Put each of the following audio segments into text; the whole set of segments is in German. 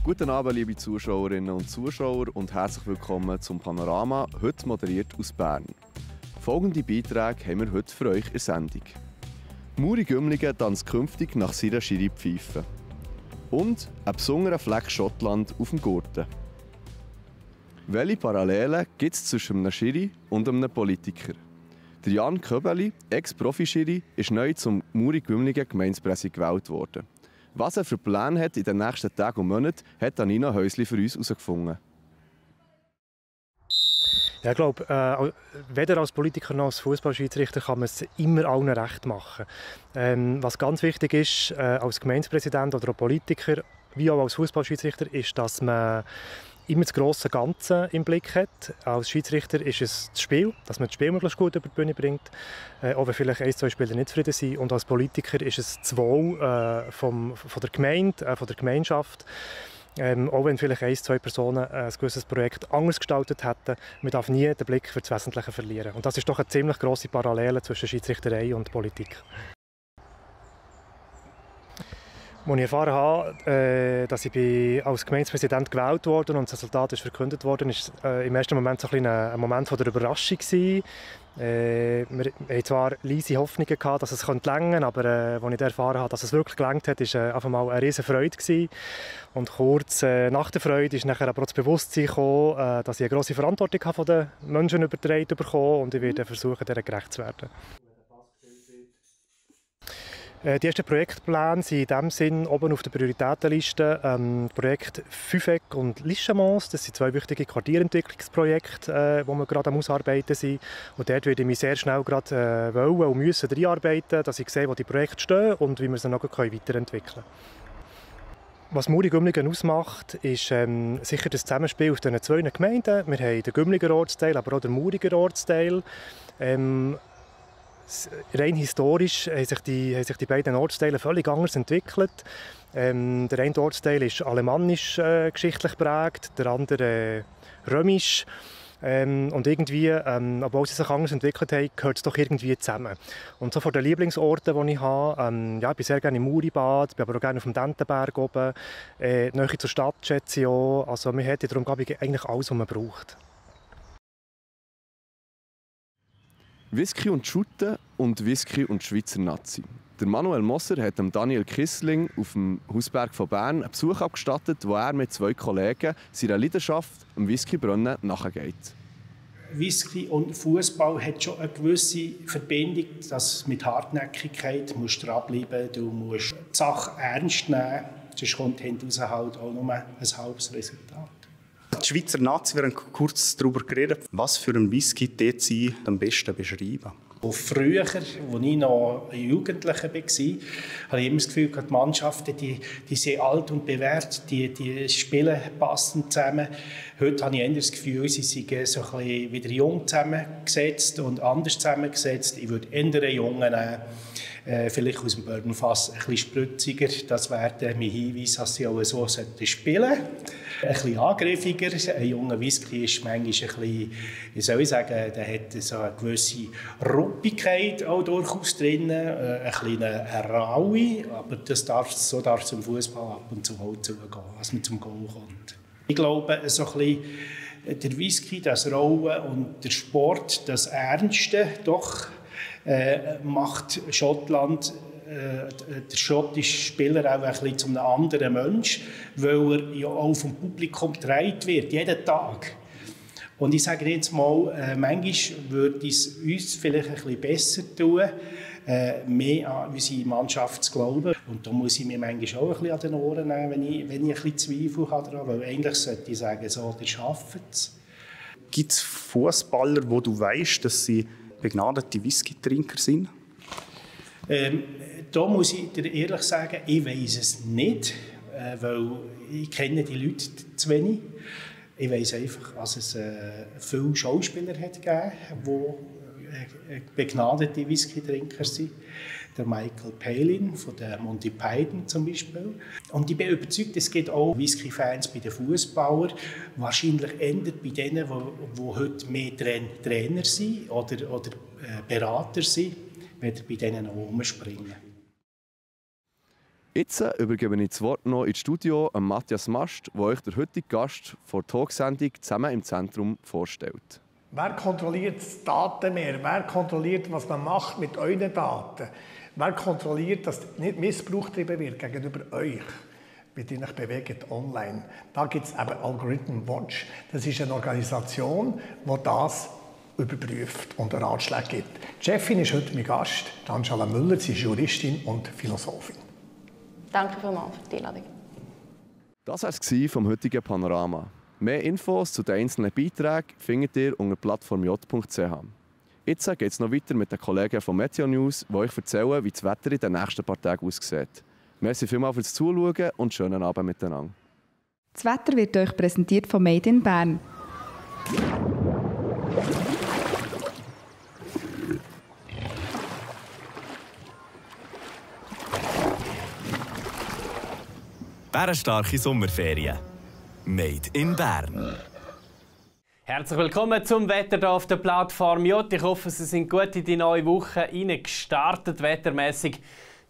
Guten Abend, liebe Zuschauerinnen und Zuschauer, und herzlich willkommen zum Panorama, heute moderiert aus Bern. Folgende Beiträge haben wir heute für euch in der Sendung. Muri Gümligen tanzt künftig nach seiner Schiri-Pfeife. Und ein besonderer Fleck Schottland auf dem Gurten. Welche Parallelen gibt es zwischen einem Schiri und einem Politiker? Der Jan Köbeli, Ex-Profi-Schiri, ist neu zum Muri Gümligen Gemeindepräsident gewählt worden. Was er für Pläne hat in den nächsten Tagen und Monaten, hat Nina Häusli für uns herausgefunden. Ja, ich glaube, weder als Politiker noch als Fußballschiedsrichter kann man es immer allen recht machen. Was ganz wichtig ist, als Gemeindepräsident oder auch Politiker, wie auch als Fußballschiedsrichter, ist, dass man immer das grosse Ganze im Blick hat. Als Schiedsrichter ist es das Spiel, dass man das Spiel möglichst gut über die Bühne bringt, auch wenn vielleicht ein, zwei Spieler nicht zufrieden sind. Und als Politiker ist es das Wohl von der Gemeinde, von der Gemeinschaft. Auch wenn vielleicht ein, zwei Personen ein gewisses Projekt anders gestaltet hätten, man darf nie den Blick für das Wesentliche verlieren. Und das ist doch eine ziemlich grosse Parallele zwischen Schiedsrichterei und Politik. Als ich erfahren habe, dass ich als Gemeindepräsident gewählt wurde und das Resultat ist verkündet worden, war im ersten Moment so ein Moment der Überraschung. Wir hatten zwar leise Hoffnungen gehabt, dass es reichen könnte, aber als ich erfahren habe, dass es wirklich gelangt hat, war einfach mal eine riesige Freude. Und kurz nach der Freude ist nachher aber auch das Bewusstsein gekommen, dass ich eine grosse Verantwortung von den Menschen übertragen bekomme und ich werde versuchen, dieser gerecht zu werden. Die ersten Projektpläne sind in diesem Sinn oben auf der Prioritätenliste. Projekt Fufec und Lischemons, das sind zwei wichtige Quartierentwicklungsprojekte, die wir gerade am Ausarbeiten sind. Und dort werde ich mich sehr schnell gerade wollen und müssen reinarbeiten, dass ich sehe, wo die Projekte stehen und wie wir sie noch weiterentwickeln können. Was Muri Gümligen ausmacht, ist sicher das Zusammenspiel aus diesen zwei Gemeinden. Wir haben den Gümliger Ortsteil, aber auch den Muriger Ortsteil. Rein historisch haben sich die beiden Ortsteile völlig anders entwickelt. Der eine Ortsteil ist alemannisch geschichtlich geprägt, der andere römisch. Und irgendwie, obwohl sie sich anders entwickelt haben, gehört es doch irgendwie zusammen. Und so von den Lieblingsorten, die ich habe, ich bin sehr gerne im Muribad, bin aber auch gerne auf dem Dentenberg oben, nahe zur Stadt schätze ich auch. Also man hat darum eigentlich alles, was man braucht. Whisky und Schutten und Whisky und Schweizer Nazi. Der Manuel Moser hat Daniel Kissling auf dem Hausberg von Bern einen Besuch abgestattet, wo er mit zwei Kollegen seiner Leidenschaft am Whiskybrunnen nachgeht. Whisky und Fußball hat schon eine gewisse Verbindung, dass mit Hartnäckigkeit musst du dranbleiben, du musst die Sache ernst nehmen, sonst kommt hinten raus halt auch nur ein halbes Resultat. Die Schweizer Nazi, wir haben kurz darüber geredet. Was für einen Whisky dort Sie am besten beschreiben? Früher, als ich noch Jugendlicher war, hatte ich immer das Gefühl, die Mannschaften die sind alt und bewährt, die spielen passend zusammen. Heute habe ich eher das Gefühl, sie sind so ein bisschen wieder jung zusammengesetzt und anders zusammengesetzt. Ich würde eher einen Jungen nehmen. Vielleicht aus dem Bourbonfass ein bisschen spritziger. Das wäre mein Hinweis, dass sie auch so spielen sollten. Ein bisschen angriffiger. Ein junger Whisky ist manchmal ein bisschen, wie soll ich sagen, der hat so eine gewisse Ruppigkeit auch durchaus drin. Ein kleiner Raui, aber so darf es im Fußball ab und zu auch zugehen, als man zum Goal kommt. Ich glaube, so ein bisschen der Whisky, das Rauen und der Sport, das Ernste, doch macht Schottland, der schottische Spieler auch ein bisschen zu einem anderen Mensch, weil er ja auch vom Publikum getragen wird, jeden Tag. Und ich sage jetzt mal, manchmal würde es uns vielleicht ein bisschen besser tun, mehr an unsere Mannschaft zu glauben. Und da muss ich mir manchmal auch ein bisschen an den Ohren nehmen, wenn ich ein bisschen Zweifel habe, weil eigentlich sollte ich sagen, so, die schaffen es. Gibt es Fußballer, wo du weißt, dass sie begnadete Whisky-Trinker sind? Da muss ich dir ehrlich sagen, ich weiss es nicht, weil ich kenne die Leute zu wenig. Ich weiss einfach, dass es viele Schauspieler hat gegeben, die begnadete Whisky-Trinker sind. Der Michael Palin von der Monty Python zum Beispiel. Und ich bin überzeugt, es gibt auch Whisky-Fans bei den Fußballern, wahrscheinlich eher bei denen, die heute mehr Trainer sind oder Berater sind, weder bei denen, die rumspringen. Jetzt übergebe ich das Wort noch ins Studio an Matthias Mast, der euch der heutige Gast vor der Talksendung «Zusammen im Zentrum» vorstellt. Wer kontrolliert das Datenmeer? Wer kontrolliert, was man macht mit euren Daten? Wer kontrolliert, dass nicht Missbrauch getrieben wird gegenüber euch, wie ihr euch bewegt online? Da gibt es eben Algorithm Watch. Das ist eine Organisation, die das überprüft und Ratschläge gibt. Die Chefin ist heute mein Gast, Angela Müller. Sie ist Juristin und Philosophin. Danke vielmals für die Einladung. Das war es vom heutigen Panorama. Mehr Infos zu den einzelnen Beiträgen findet ihr unter plattformj.ch. Jetzt geht es noch weiter mit den Kollegen von Meteo News, die euch erzählen, wie das Wetter in den nächsten paar Tagen aussieht. Merci vielmals fürs Zuschauen und schönen Abend miteinander. Das Wetter wird euch präsentiert von Made in Bern. Bärenstarke Sommerferien. Made in Bern. Herzlich willkommen zum Wetter hier auf der Plattform J. Ich hoffe, Sie sind gut in die neue Woche gestartet, wettermäßig.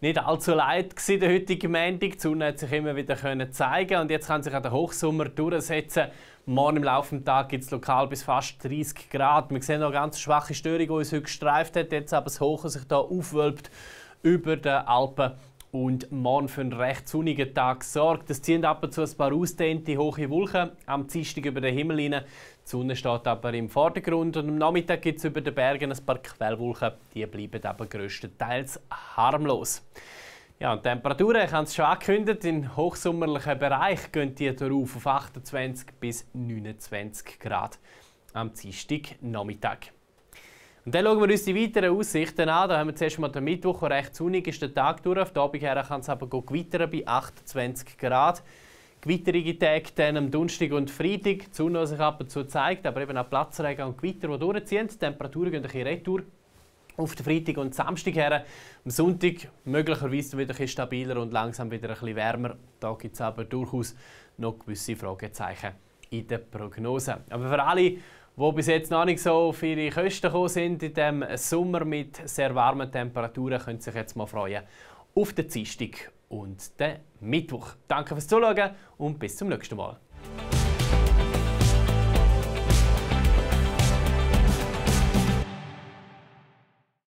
Nicht allzu leid war der heutige Montag. Die Sonne hat sich immer wieder zeigen und jetzt kann sich auch der Hochsommer durchsetzen. Morgen im Laufe des Tages gibt es lokal bis fast 30 Grad. Wir sehen noch eine ganz schwache Störung, die uns heute gestreift hat. Jetzt aber das Hoch sich hier aufwölbt über den Alpen und morgen für einen recht sonnigen Tag sorgt. Es ziehen ab und zu ein paar ausdehnte hohe Wolken am Dienstag über den Himmel hinein. Die Sonne steht aber im Vordergrund und am Nachmittag gibt es über den Bergen ein paar Quellwolken. Die bleiben aber grösstenteils harmlos. Ja, und die Temperaturen, ich habe es schon angekündigt, im hochsommerlichen Bereich gehen die darauf auf 28 bis 29 Grad am Dienstag Nachmittag. Und dann schauen wir uns die weiteren Aussichten an. Da haben wir zuerst mal den Mittwoch, der recht sonnig ist, den Tag durch. Auf den Abend her kann es aber gewittern bei 28 Grad. Gewitterige Tage dann am Donnerstag und Freitag. Die Sonne, die sich ab und zu zeigt, aber eben auch Platzregen und Gewitter, die durchziehen. Die Temperaturen gehen ein bisschen retour auf den Freitag und Samstag her. Am Sonntag möglicherweise wieder ein bisschen stabiler und langsam wieder ein bisschen wärmer. Da gibt es aber durchaus noch gewisse Fragezeichen in der Prognose. Aber für alle, die bis jetzt noch nicht so auf ihre Kosten gekommen sind in diesem Sommer mit sehr warmen Temperaturen, können sich jetzt mal freuen auf den Dienstag und den Mittwoch. Danke fürs Zuschauen und bis zum nächsten Mal.